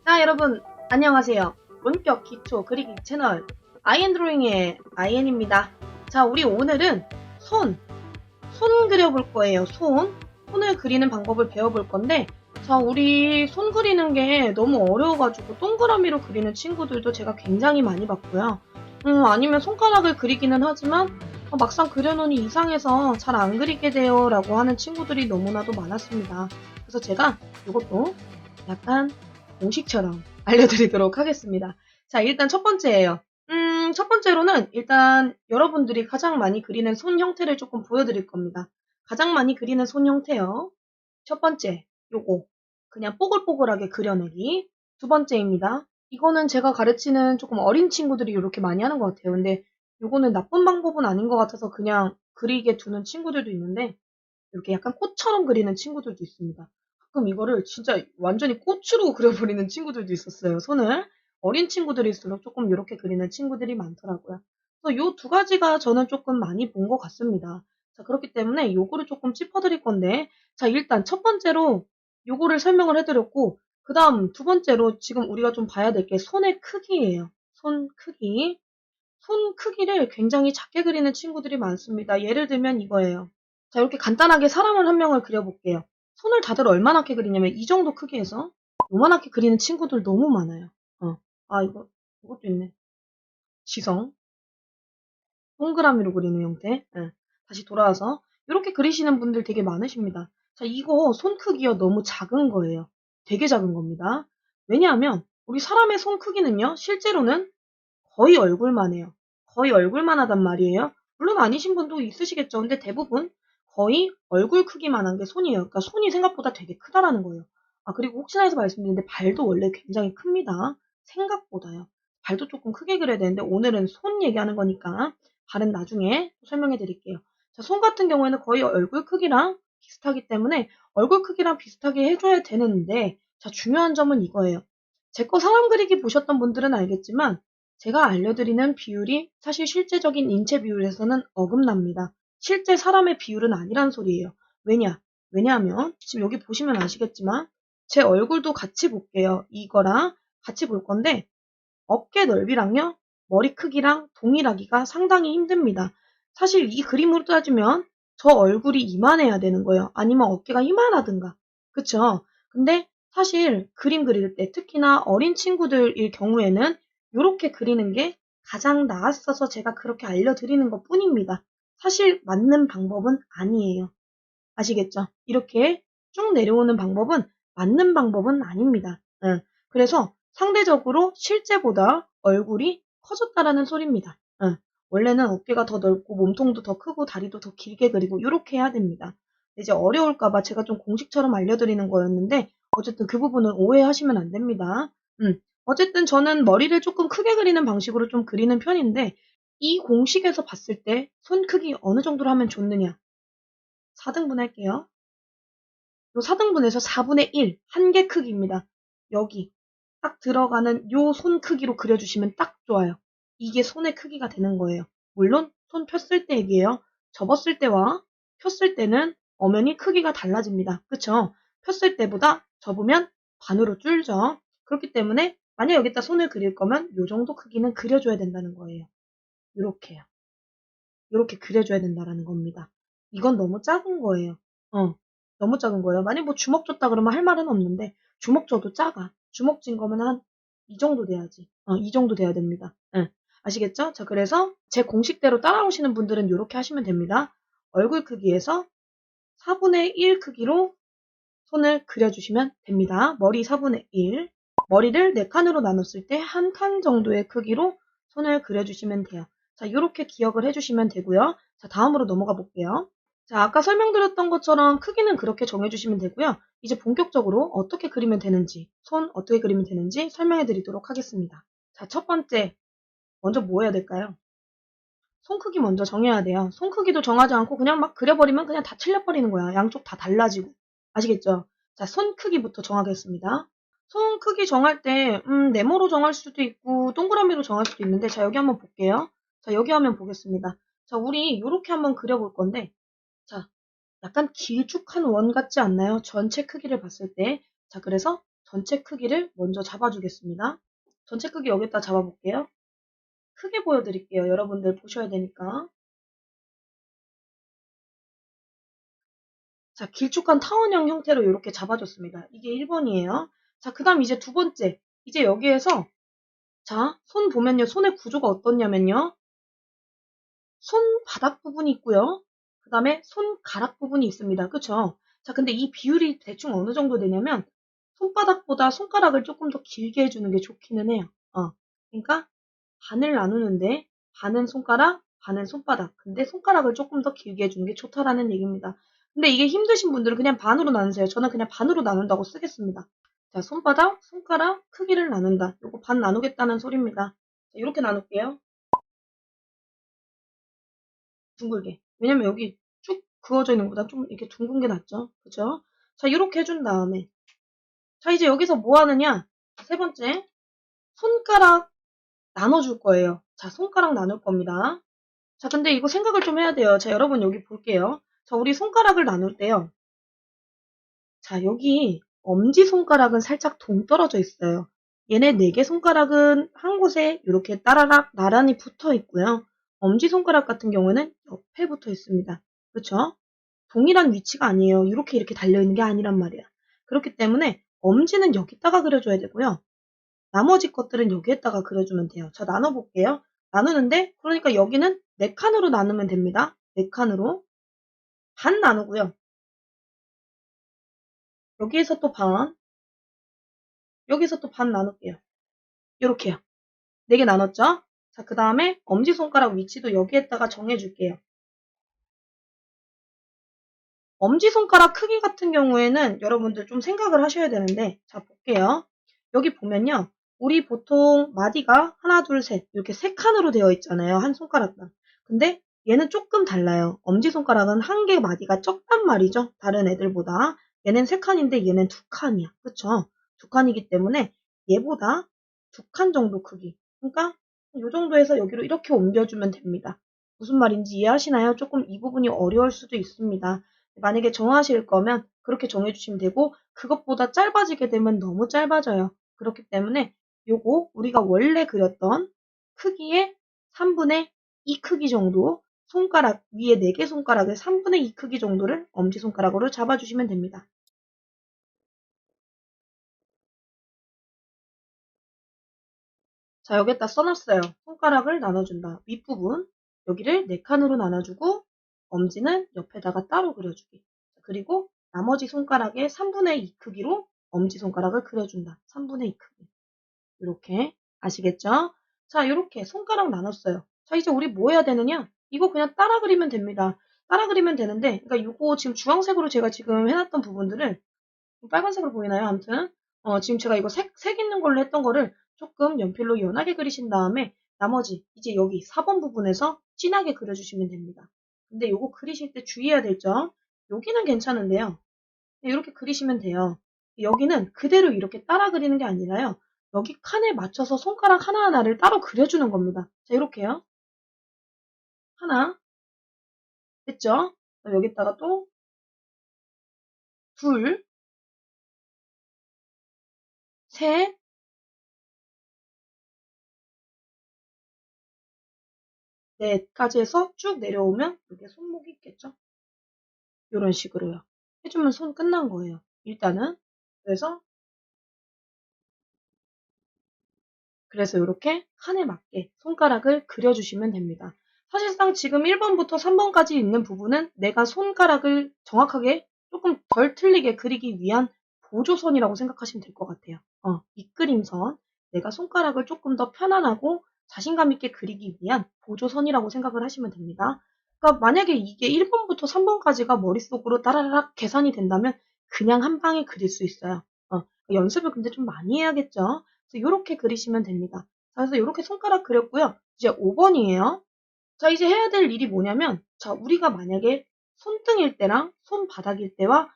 자, 여러분, 안녕하세요. 본격 기초 그리기 채널 아이엔드로잉의 아이엔입니다. 자, 우리 오늘은 손 그려볼 거예요. 손을 그리는 방법을 배워볼 건데, 자, 우리 손 그리는 게 너무 어려워가지고 동그라미로 그리는 친구들도 제가 굉장히 많이 봤고요. 아니면 손가락을 그리기는 하지만 막상 그려놓으니 이상해서 잘 안 그리게 돼요 라고 하는 친구들이 너무나도 많았습니다. 그래서 제가 이것도 약간 공식처럼 알려드리도록 하겠습니다. 자, 일단 첫 번째예요. 첫 번째로는 일단 여러분들이 가장 많이 그리는 손 형태를 조금 보여드릴 겁니다. 가장 많이 그리는 손 형태요. 첫 번째, 요거. 그냥 뽀글뽀글하게 그려내기. 두 번째입니다. 이거는 제가 가르치는 조금 어린 친구들이 이렇게 많이 하는 것 같아요. 근데 요거는 나쁜 방법은 아닌 것 같아서 그냥 그리게 두는 친구들도 있는데, 이렇게 약간 꽃처럼 그리는 친구들도 있습니다. 가끔 이거를 진짜 완전히 꽃으로 그려버리는 친구들도 있었어요. 손을. 어린 친구들일수록 조금 이렇게 그리는 친구들이 많더라고요. 그래서 요 두 가지가 저는 조금 많이 본 것 같습니다. 자, 그렇기 때문에 요거를 조금 짚어드릴 건데, 자, 일단 첫 번째로 요거를 설명을 해드렸고, 그 다음 두 번째로 지금 우리가 좀 봐야 될 게 손의 크기예요. 손 크기. 손 크기를 굉장히 작게 그리는 친구들이 많습니다. 예를 들면 이거예요. 자, 이렇게 간단하게 사람을 한 명을 그려볼게요. 손을 다들 얼마나게 그리냐면 이 정도 크기에서 요만하게 그리는 친구들 너무 많아요. 이것도 있네. 지성. 동그라미로 그리는 형태. 예. 다시 돌아와서 이렇게 그리시는 분들 되게 많으십니다. 자, 이거 손 크기요 너무 작은 거예요. 되게 작은 겁니다. 왜냐하면 우리 사람의 손 크기는요, 실제로는 거의 얼굴만 해요. 거의 얼굴만 하단 말이에요. 물론 아니신 분도 있으시겠죠. 근데 대부분 거의 얼굴 크기만 한 게 손이에요. 그러니까 손이 생각보다 되게 크다라는 거예요. 그리고 혹시나 해서 말씀드리는데 발도 원래 굉장히 큽니다. 생각보다요. 발도 조금 크게 그려야 되는데 오늘은 손 얘기하는 거니까 발은 나중에 설명해 드릴게요. 자, 손 같은 경우에는 거의 얼굴 크기랑 비슷하기 때문에 얼굴 크기랑 비슷하게 해줘야 되는데, 자, 중요한 점은 이거예요. 제 거 사람 그리기 보셨던 분들은 알겠지만 제가 알려드리는 비율이 사실 실제적인 인체 비율에서는 어긋납니다. 실제 사람의 비율은 아니란 소리예요. 왜냐하면 지금 여기 보시면 아시겠지만 제 얼굴도 같이 볼게요. 이거랑 같이 볼 건데 어깨 넓이랑요, 머리 크기랑 동일하기가 상당히 힘듭니다. 사실 이 그림으로 따지면 저 얼굴이 이만해야 되는 거예요. 아니면 어깨가 이만하든가. 그쵸? 근데 사실 그림 그릴 때 특히나 어린 친구들일 경우에는 이렇게 그리는 게 가장 나았어서 제가 그렇게 알려드리는 것 뿐입니다. 사실 맞는 방법은 아니에요. 아시겠죠? 이렇게 쭉 내려오는 방법은 맞는 방법은 아닙니다. 그래서 상대적으로 실제보다 얼굴이 커졌다라는 소리입니다. 원래는 어깨가 더 넓고 몸통도 더 크고 다리도 더 길게 그리고 이렇게 해야 됩니다. 이제 어려울까봐 제가 좀 공식처럼 알려드리는 거였는데 어쨌든 그 부분은 오해하시면 안 됩니다. 어쨌든 저는 머리를 조금 크게 그리는 방식으로 좀 그리는 편인데 이 공식에서 봤을 때 손 크기 어느 정도로 하면 좋느냐? 4등분 할게요. 요 4등분에서 4분의 1, 한 개 크기입니다. 여기 딱 들어가는 요 손 크기로 그려주시면 딱 좋아요. 이게 손의 크기가 되는 거예요. 물론 손 폈을 때 얘기예요. 접었을 때와 폈을 때는 엄연히 크기가 달라집니다. 그쵸? 폈을 때보다 접으면 반으로 줄죠. 그렇기 때문에 만약 여기다 손을 그릴 거면 요 정도 크기는 그려줘야 된다는 거예요. 요렇게요. 요렇게 그려줘야 된다라는 겁니다. 이건 너무 작은 거예요. 너무 작은 거예요. 만약 뭐 주먹 줬다 그러면 할 말은 없는데 주먹 줘도 작아. 주먹 쥔 거면 한 이 정도 돼야지. 이 정도 돼야 됩니다. 아시겠죠? 자, 그래서 제 공식대로 따라오시는 분들은 이렇게 하시면 됩니다. 얼굴 크기에서 4분의 1 크기로 손을 그려주시면 됩니다. 머리 4분의 1. 머리를 4칸으로 나눴을 때 한 칸 정도의 크기로 손을 그려주시면 돼요. 자, 이렇게 기억을 해주시면 되고요. 자, 다음으로 넘어가 볼게요. 자, 아까 설명드렸던 것처럼 크기는 그렇게 정해주시면 되고요. 이제 본격적으로 어떻게 그리면 되는지, 손 어떻게 그리면 되는지 설명해 드리도록 하겠습니다. 자, 첫 번째, 먼저 뭐 해야 될까요? 손 크기 먼저 정해야 돼요. 손 크기도 정하지 않고 그냥 막 그려버리면 그냥 다 틀려버리는 거야. 양쪽 다 달라지고. 아시겠죠? 자, 손 크기부터 정하겠습니다. 손 크기 정할 때, 네모로 정할 수도 있고, 동그라미로 정할 수도 있는데, 자, 여기 한번 볼게요. 자, 여기 하면 보겠습니다. 자, 우리 이렇게 한번 그려볼 건데, 자, 약간 길쭉한 원 같지 않나요? 전체 크기를 봤을 때. 자, 그래서 전체 크기를 먼저 잡아주겠습니다. 전체 크기 여기다 잡아볼게요. 크게 보여드릴게요. 여러분들 보셔야 되니까. 자, 길쭉한 타원형 형태로 이렇게 잡아줬습니다. 이게 1번이에요. 자, 그 다음 이제 두 번째. 이제 여기에서 자, 손 보면요. 손의 구조가 어떻냐면요. 손바닥 부분이 있고요. 그 다음에 손가락 부분이 있습니다. 그쵸? 자, 근데 이 비율이 대충 어느 정도 되냐면 손바닥보다 손가락을 조금 더 길게 해주는 게 좋기는 해요. 그러니까 반을 나누는데 반은 손가락, 반은 손바닥. 근데 손가락을 조금 더 길게 해주는 게 좋다라는 얘기입니다. 근데 이게 힘드신 분들은 그냥 반으로 나누세요. 저는 그냥 반으로 나눈다고 쓰겠습니다. 자, 손바닥, 손가락 크기를 나눈다. 요거 반 나누겠다는 소리입니다. 자, 이렇게 나눌게요. 둥글게. 왜냐면 여기 쭉 그어져 있는 것보다 좀 이렇게 둥근 게 낫죠. 그죠? 자, 이렇게 해준 다음에. 자, 이제 여기서 뭐 하느냐? 세 번째. 손가락 나눠줄 거예요. 자, 손가락 나눌 겁니다. 자, 근데 이거 생각을 좀 해야 돼요. 자, 여러분 여기 볼게요. 자, 우리 손가락을 나눌 때요. 자, 여기 엄지손가락은 살짝 동떨어져 있어요. 얘네 4개 손가락은 한 곳에 이렇게 따라락 나란히 붙어 있고요. 엄지손가락 같은 경우에는 옆에 붙어 있습니다. 그렇죠? 동일한 위치가 아니에요. 이렇게 달려있는 게 아니란 말이야. 그렇기 때문에 엄지는 여기다가 그려줘야 되고요. 나머지 것들은 여기에다가 그려주면 돼요. 자, 나눠볼게요. 나누는데 그러니까 여기는 4칸으로 나누면 됩니다. 4칸으로. 반 나누고요. 여기에서 또 반. 여기서 또 반 나눌게요. 이렇게요. 4개 나눴죠? 자, 그 다음에 엄지손가락 위치도 여기에다가 정해줄게요. 엄지손가락 크기 같은 경우에는 여러분들 좀 생각을 하셔야 되는데, 자, 볼게요. 여기 보면요. 우리 보통 마디가 하나, 둘, 셋 이렇게 3칸으로 되어 있잖아요. 한 손가락당. 근데 얘는 조금 달라요. 엄지손가락은 한 개 마디가 적단 말이죠. 다른 애들보다. 얘는 3칸인데 얘는 2칸이야. 그쵸? 2칸이기 때문에 얘보다 2칸 정도 크기. 그러니까 이 정도에서 여기로 이렇게 옮겨주면 됩니다. 무슨 말인지 이해하시나요? 조금 이 부분이 어려울 수도 있습니다. 만약에 정하실 거면 그렇게 정해주시면 되고 그것보다 짧아지게 되면 너무 짧아져요. 그렇기 때문에 요거 우리가 원래 그렸던 크기의 3분의 2 크기 정도 손가락 위에 4개 손가락의 3분의 2 크기 정도를 엄지손가락으로 잡아주시면 됩니다. 자, 여기에다 써놨어요. 손가락을 나눠준다. 윗부분 여기를 4칸으로 나눠주고 엄지는 옆에다가 따로 그려주기. 그리고 나머지 손가락의 3분의 2 크기로 엄지손가락을 그려준다. 3분의 2 크기. 이렇게 아시겠죠? 자, 이렇게 손가락 나눴어요. 자, 이제 우리 뭐 해야 되느냐? 이거 그냥 따라 그리면 됩니다. 따라 그리면 되는데, 그러니까 이거 지금 주황색으로 제가 지금 해놨던 부분들을 빨간색으로 보이나요? 아무튼 지금 제가 이거 색 있는 걸로 했던 거를 조금 연필로 연하게 그리신 다음에 나머지 이제 여기 4번 부분에서 진하게 그려주시면 됩니다. 근데 이거 그리실 때 주의해야 될 점, 여기는 괜찮은데요. 이렇게 그리시면 돼요. 여기는 그대로 이렇게 따라 그리는 게 아니라요. 여기 칸에 맞춰서 손가락 하나하나를 따로 그려주는 겁니다. 자, 이렇게요. 하나, 됐죠? 여기다가 또 둘, 셋, 넷까지 해서 쭉 내려오면 여기에 손목이 있겠죠? 이런 식으로요. 해주면 손 끝난 거예요. 일단은. 그래서 이렇게 칸에 맞게 손가락을 그려주시면 됩니다. 사실상 지금 1번부터 3번까지 있는 부분은 내가 손가락을 정확하게 조금 덜 틀리게 그리기 위한 보조선이라고 생각하시면 될 것 같아요. 밑그림선. 내가 손가락을 조금 더 편안하고 자신감 있게 그리기 위한 보조선이라고 생각을 하시면 됩니다. 그러니까 만약에 이게 1번부터 3번까지가 머릿속으로 따라락 계산이 된다면 그냥 한 방에 그릴 수 있어요. 연습을 근데 좀 많이 해야겠죠. 이렇게 그리시면 됩니다. 자, 그래서 이렇게 손가락 그렸고요. 이제 5번이에요. 자, 이제 해야 될 일이 뭐냐면, 자, 우리가 만약에 손등일 때랑 손바닥일 때와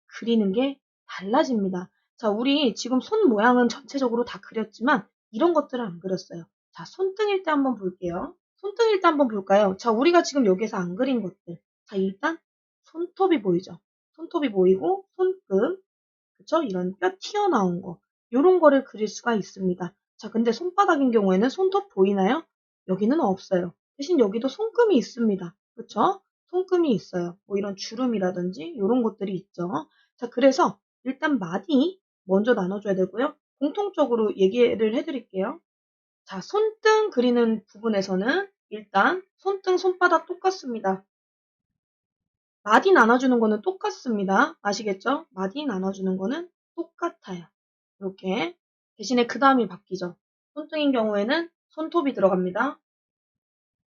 그리는 게 달라집니다. 자, 우리 지금 손 모양은 전체적으로 다 그렸지만 이런 것들을 안 그렸어요. 자, 손등일 때 한번 볼게요. 손등일 때 한번 볼까요? 자, 우리가 지금 여기서 안 그린 것들. 자, 일단 손톱이 보이죠? 손톱이 보이고 손금, 그쵸? 이런 뼈 튀어나온 거. 요런 거를 그릴 수가 있습니다. 자, 근데 손바닥인 경우에는 손톱 보이나요? 여기는 없어요. 대신 여기도 손금이 있습니다. 그쵸? 손금이 있어요. 뭐 이런 주름이라든지 요런 것들이 있죠. 자, 그래서 일단 마디 먼저 나눠줘야 되고요. 공통적으로 얘기를 해드릴게요. 자, 손등 그리는 부분에서는 일단 손등, 손바닥 똑같습니다. 마디 나눠주는 거는 똑같습니다. 아시겠죠? 마디 나눠주는 거는 똑같아요. 이렇게. 대신에 그 다음이 바뀌죠. 손등인 경우에는 손톱이 들어갑니다.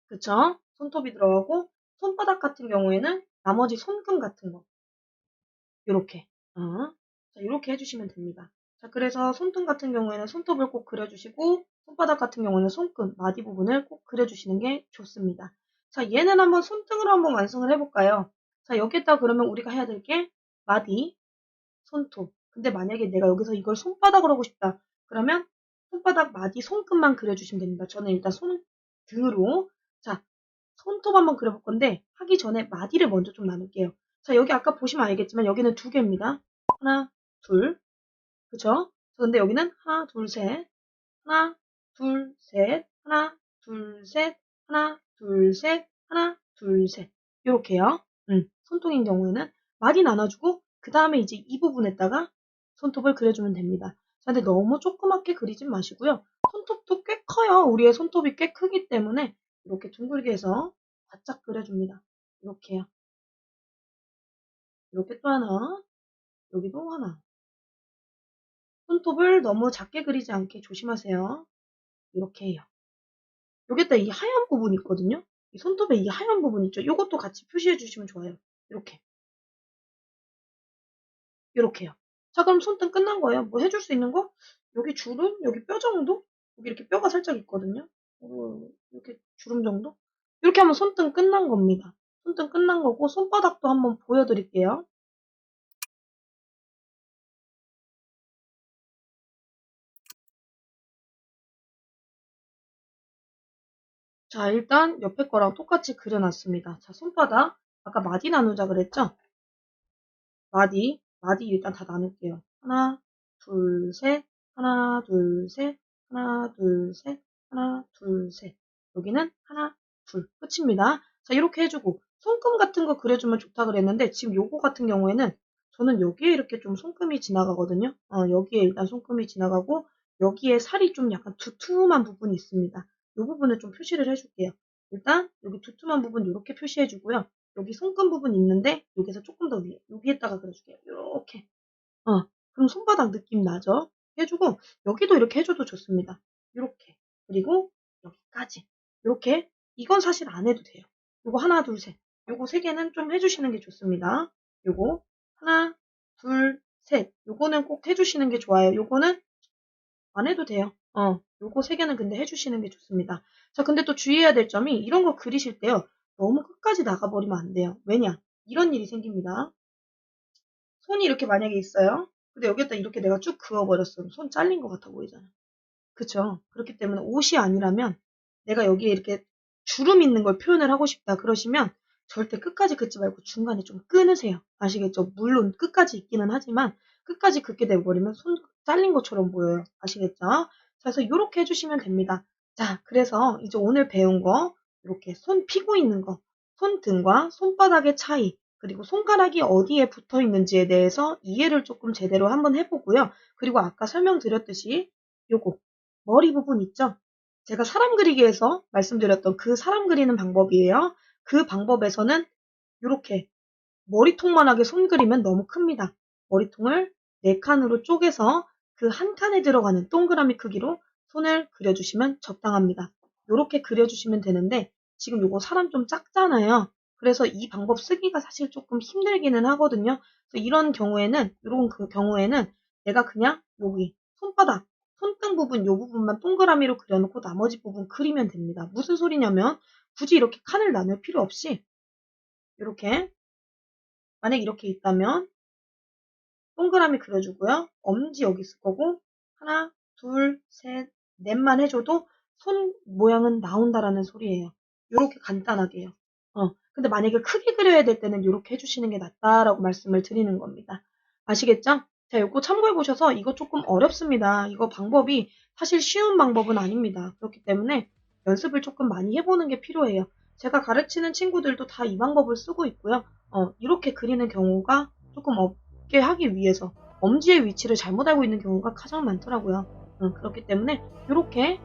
그쵸? 손톱이 들어가고 손바닥 같은 경우에는 나머지 손금 같은 거. 요렇게. 자, 요렇게 해주시면 됩니다. 자, 그래서 손등 같은 경우에는 손톱을 꼭 그려주시고 손바닥 같은 경우는 손금, 마디 부분을 꼭 그려주시는 게 좋습니다. 자, 얘는 한번 손등으로 한번 완성을 해볼까요? 자, 여기에다 그러면 우리가 해야 될 게 마디, 손톱. 근데 만약에 내가 여기서 이걸 손바닥으로 하고 싶다. 그러면 손바닥, 마디, 손금만 그려주시면 됩니다. 저는 일단 손등으로. 자, 손톱 한번 그려볼 건데 하기 전에 마디를 먼저 좀 나눌게요. 자, 여기 아까 보시면 알겠지만 여기는 두 개입니다. 하나, 둘. 그쵸? 근데 여기는 하나, 둘, 셋. 하나, 둘, 셋. 하나, 둘, 셋. 하나, 둘, 셋. 하나, 둘, 셋. 요렇게요. 손톱인 경우에는 마디 나눠주고 그 다음에 이제 이 부분에다가 손톱을 그려주면 됩니다. 자, 근데 너무 조그맣게 그리진 마시고요. 손톱도 꽤 커요. 우리의 손톱이 꽤 크기 때문에 이렇게 둥글게 해서 바짝 그려줍니다. 이렇게요. 이렇게 또 하나, 여기도 하나. 손톱을 너무 작게 그리지 않게 조심하세요. 이렇게 해요. 여기다 이 하얀 부분 있거든요. 이 손톱에 이 하얀 부분 있죠. 이것도 같이 표시해 주시면 좋아요. 이렇게. 이렇게요. 자, 그럼 손등 끝난 거예요. 뭐 해줄 수 있는 거? 여기 주름, 여기 뼈 정도? 여기 이렇게 뼈가 살짝 있거든요. 이렇게 주름 정도? 이렇게 하면 손등 끝난 겁니다. 손등 끝난 거고 손바닥도 한번 보여드릴게요. 자, 일단 옆에 거랑 똑같이 그려놨습니다. 자, 손바닥. 아까 마디 나누자 그랬죠? 마디 일단 다 나눌게요. 하나, 둘, 셋, 하나, 둘, 셋, 하나, 둘, 셋, 하나, 둘, 셋. 여기는 하나, 둘. 끝입니다. 자, 이렇게 해주고, 손금 같은 거 그려주면 좋다 그랬는데, 지금 요거 같은 경우에는 저는 여기에 이렇게 좀 손금이 지나가거든요. 여기에 일단 손금이 지나가고, 여기에 살이 좀 약간 두툼한 부분이 있습니다. 이 부분을 좀 표시를 해줄게요. 일단, 여기 두툼한 부분 이렇게 표시해주고요. 여기 손금 부분 있는데 여기서 조금 더 위에 여기에다가 그려줄게요. 이렇게 그럼 손바닥 느낌 나죠? 해주고 여기도 이렇게 해줘도 좋습니다. 이렇게 그리고 여기까지 이렇게 이건 사실 안 해도 돼요. 요거 하나 둘 셋 요거 세 개는 좀 해주시는 게 좋습니다. 요거 하나 둘 셋 요거는 꼭 해주시는 게 좋아요. 요거는 안 해도 돼요. 요거 세 개는 근데 해주시는 게 좋습니다. 자, 근데 또 주의해야 될 점이 이런 거 그리실 때요. 너무 끝까지 나가버리면 안 돼요. 왜냐? 이런 일이 생깁니다. 손이 이렇게 만약에 있어요. 근데 여기다 이렇게 내가 쭉 그어버렸어. 손 잘린 것 같아 보이잖아. 그쵸? 그렇기 때문에 옷이 아니라면 내가 여기에 이렇게 주름 있는 걸 표현을 하고 싶다 그러시면 절대 끝까지 긋지 말고 중간에 좀 끊으세요. 아시겠죠? 물론 끝까지 있기는 하지만 끝까지 긋게 돼버리면 손 잘린 것처럼 보여요. 아시겠죠? 자, 그래서 이렇게 해주시면 됩니다. 자, 그래서 이제 오늘 배운 거 이렇게 손 피고 있는 거 손등과 손바닥의 차이 그리고 손가락이 어디에 붙어 있는지에 대해서 이해를 조금 제대로 한번 해보고요. 그리고 아까 설명드렸듯이 요거 머리 부분 있죠? 제가 사람 그리기에서 말씀드렸던 그 사람 그리는 방법이에요. 그 방법에서는 이렇게 머리통만하게 손 그리면 너무 큽니다. 머리통을 4칸으로 쪼개서 그 한 칸에 들어가는 동그라미 크기로 손을 그려주시면 적당합니다. 이렇게 그려주시면 되는데 지금 요거 사람 좀 작잖아요. 그래서 이 방법 쓰기가 사실 조금 힘들기는 하거든요. 그래서 이런 경우에는 이런 그 경우에는 내가 그냥 여기 손바닥 손등 부분 요 부분만 동그라미로 그려놓고 나머지 부분 그리면 됩니다. 무슨 소리냐면 굳이 이렇게 칸을 나눌 필요 없이 이렇게 만약 이렇게 있다면 동그라미 그려주고요. 엄지 여기 있을 거고 하나, 둘, 셋, 넷만 해줘도 손 모양은 나온다라는 소리예요. 이렇게 간단하게요. 근데 만약에 크게 그려야 될 때는 이렇게 해주시는 게 낫다라고 말씀을 드리는 겁니다. 아시겠죠? 자, 이거 참고해보셔서 이거 조금 어렵습니다. 이거 방법이 사실 쉬운 방법은 아닙니다. 그렇기 때문에 연습을 조금 많이 해보는 게 필요해요. 제가 가르치는 친구들도 다 이 방법을 쓰고 있고요. 이렇게 그리는 경우가 조금 없게 하기 위해서 엄지의 위치를 잘못 알고 있는 경우가 가장 많더라고요. 그렇기 때문에 이렇게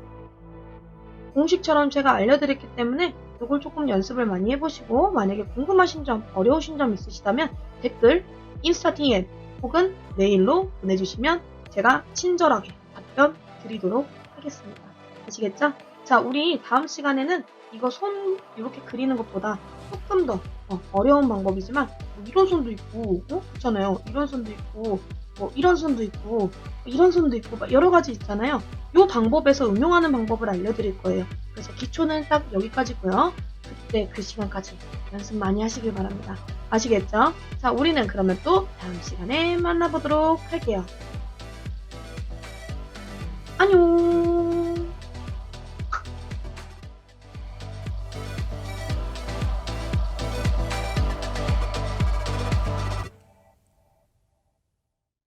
공식처럼 제가 알려드렸기 때문에 이걸 조금 연습을 많이 해보시고, 만약에 궁금하신 점, 어려우신 점 있으시다면 댓글, 인스타 DM 혹은 메일로 보내주시면 제가 친절하게 답변 드리도록 하겠습니다. 아시겠죠? 자, 우리 다음 시간에는 이거 손 이렇게 그리는 것보다 조금 더 어려운 방법이지만 뭐 이런 손도 있고, 그렇잖아요. 이런 손도 있고, 뭐 이런 손도 있고, 이런 손도 있고, 막 여러 가지 있잖아요. 이 방법에서 응용하는 방법을 알려드릴 거예요. 그래서 기초는 딱 여기까지고요. 그때 그 시간까지 연습 많이 하시길 바랍니다. 아시겠죠? 자, 우리는 그러면 또 다음 시간에 만나보도록 할게요. 안녕!